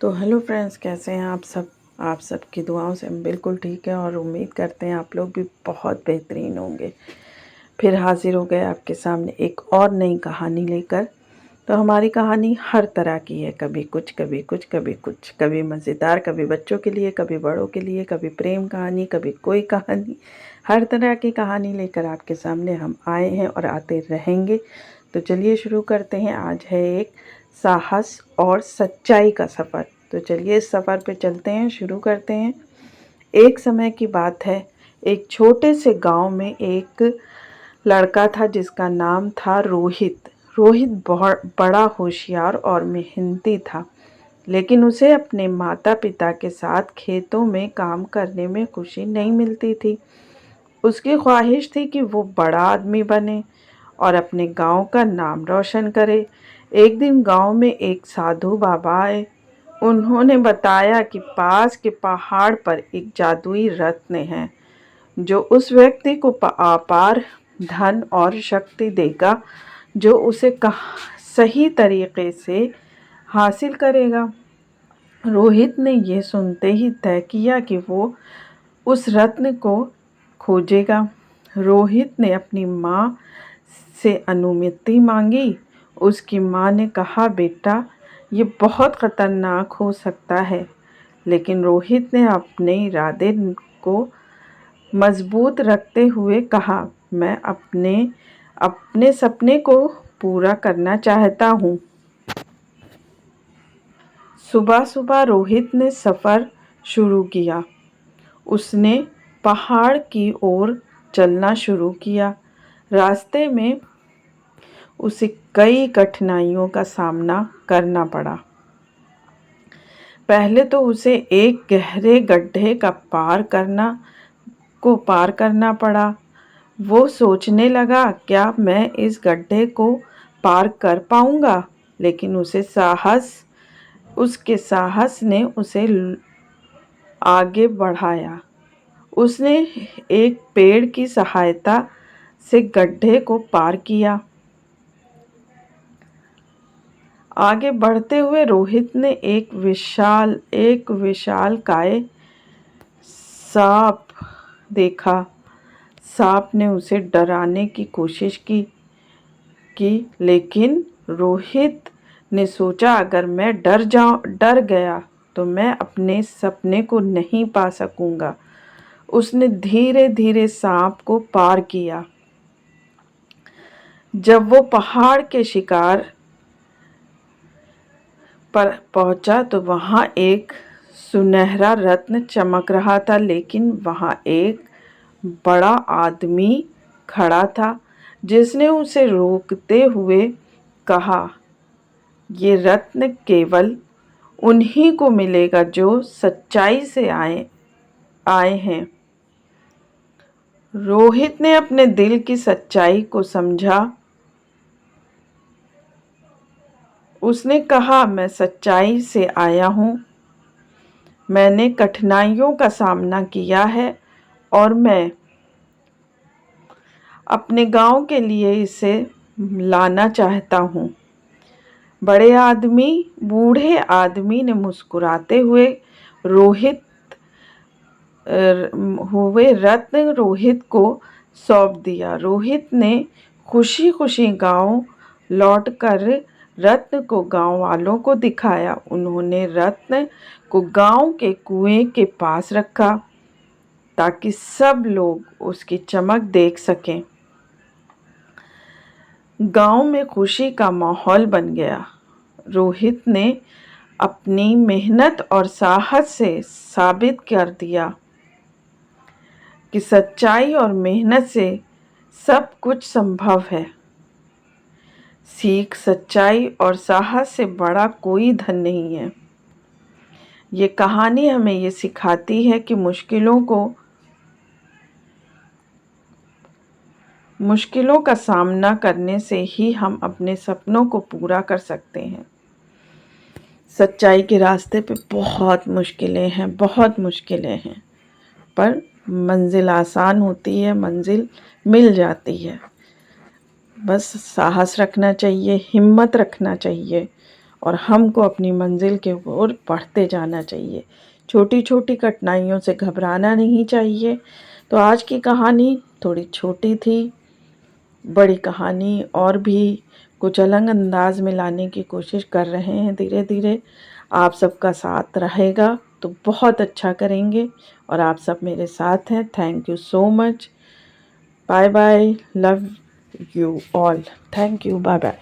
तो hello friends, कैसे हैं आप सब। आप सबकी दुआओं से हम बिल्कुल ठीक हैं और उम्मीद करते हैं आप लोग भी बहुत बेहतरीन होंगे। फिर हाजिर हो गए आपके सामने एक और नई कहानी लेकर। तो हमारी कहानी हर तरह की है, कभी कुछ कभी कुछ कभी कुछ, कभी मज़ेदार, कभी बच्चों के लिए, कभी बड़ों के लिए, कभी प्रेम कहानी, कभी कोई कहानी। हर तरह की कहानी लेकर आपके सामने हम आए हैं और आते रहेंगे। तो चलिए शुरू करते हैं। आज है एक साहस और सच्चाई का सफ़र। तो चलिए इस सफ़र पे चलते हैं, शुरू करते हैं। एक समय की बात है, एक छोटे से गांव में एक लड़का था जिसका नाम था रोहित। रोहित बहुत बड़ा होशियार और मेहनती था, लेकिन उसे अपने माता पिता के साथ खेतों में काम करने में खुशी नहीं मिलती थी। उसकी ख्वाहिश थी कि वो बड़ा आदमी बने और अपने गांव का नाम रोशन करे। एक दिन गांव में एक साधु बाबा आए। उन्होंने बताया कि पास के पहाड़ पर एक जादुई रत्न है जो उस व्यक्ति को अपार धन और शक्ति देगा जो उसे सही तरीके से हासिल करेगा। रोहित ने यह सुनते ही तय किया कि वो उस रत्न को खोजेगा। रोहित ने अपनी माँ से अनुमति मांगी। उसकी माँ ने कहा, बेटा, ये बहुत खतरनाक हो सकता है। लेकिन रोहित ने अपने इरादे को मजबूत रखते हुए कहा, मैं अपने अपने सपने को पूरा करना चाहता हूँ। सुबह सुबह रोहित ने सफ़र शुरू किया। उसने पहाड़ की ओर चलना शुरू किया। रास्ते में उसे कई कठिनाइयों का सामना करना पड़ा। पहले तो उसे एक गहरे गड्ढे का पार करना पड़ा। वो सोचने लगा, क्या मैं इस गड्ढे को पार कर पाऊंगा? लेकिन उसके साहस ने उसे आगे बढ़ाया। उसने एक पेड़ की सहायता से गड्ढे को पार किया। आगे बढ़ते हुए रोहित ने एक विशालकाय सांप देखा। सांप ने उसे डराने की कोशिश की, लेकिन रोहित ने सोचा, अगर मैं डर गया तो मैं अपने सपने को नहीं पा सकूंगा। उसने धीरे धीरे सांप को पार किया। जब वो पहाड़ के शिखर पर पहुंचा तो वहां एक सुनहरा रत्न चमक रहा था, लेकिन वहां एक बड़ा आदमी खड़ा था जिसने उसे रोकते हुए कहा, ये रत्न केवल उन्हीं को मिलेगा जो सच्चाई से आए हैं। रोहित ने अपने दिल की सच्चाई को समझा। उसने कहा, मैं सच्चाई से आया हूँ। मैंने कठिनाइयों का सामना किया है और मैं अपने गांव के लिए इसे लाना चाहता हूँ। बूढ़े आदमी ने मुस्कुराते हुए रत्न रोहित को सौंप दिया। रोहित ने खुशी खुशी गांव लौटकर रत्न को गांव वालों को दिखाया। उन्होंने रत्न को गांव के कुएं के पास रखा ताकि सब लोग उसकी चमक देख सकें। गांव में खुशी का माहौल बन गया। रोहित ने अपनी मेहनत और साहस से साबित कर दिया कि सच्चाई और मेहनत से सब कुछ संभव है। सीख, सच्चाई और साहस से बड़ा कोई धन नहीं है। ये कहानी हमें ये सिखाती है कि मुश्किलों का सामना करने से ही हम अपने सपनों को पूरा कर सकते हैं। सच्चाई के रास्ते पे बहुत मुश्किलें हैं, पर मंजिल आसान होती है, मंजिल मिल जाती है। बस साहस रखना चाहिए, हिम्मत रखना चाहिए और हमको अपनी मंजिल के ओर बढ़ते जाना चाहिए। छोटी छोटी कठिनाइयों से घबराना नहीं चाहिए। तो आज की कहानी थोड़ी छोटी थी, बड़ी कहानी और भी कुछ अलग अंदाज में लाने की कोशिश कर रहे हैं धीरे धीरे। आप सबका साथ रहेगा तो बहुत अच्छा करेंगे, और आप सब मेरे साथ हैं। Thank you so much. Bye bye, love you all. Thank you, bye bye.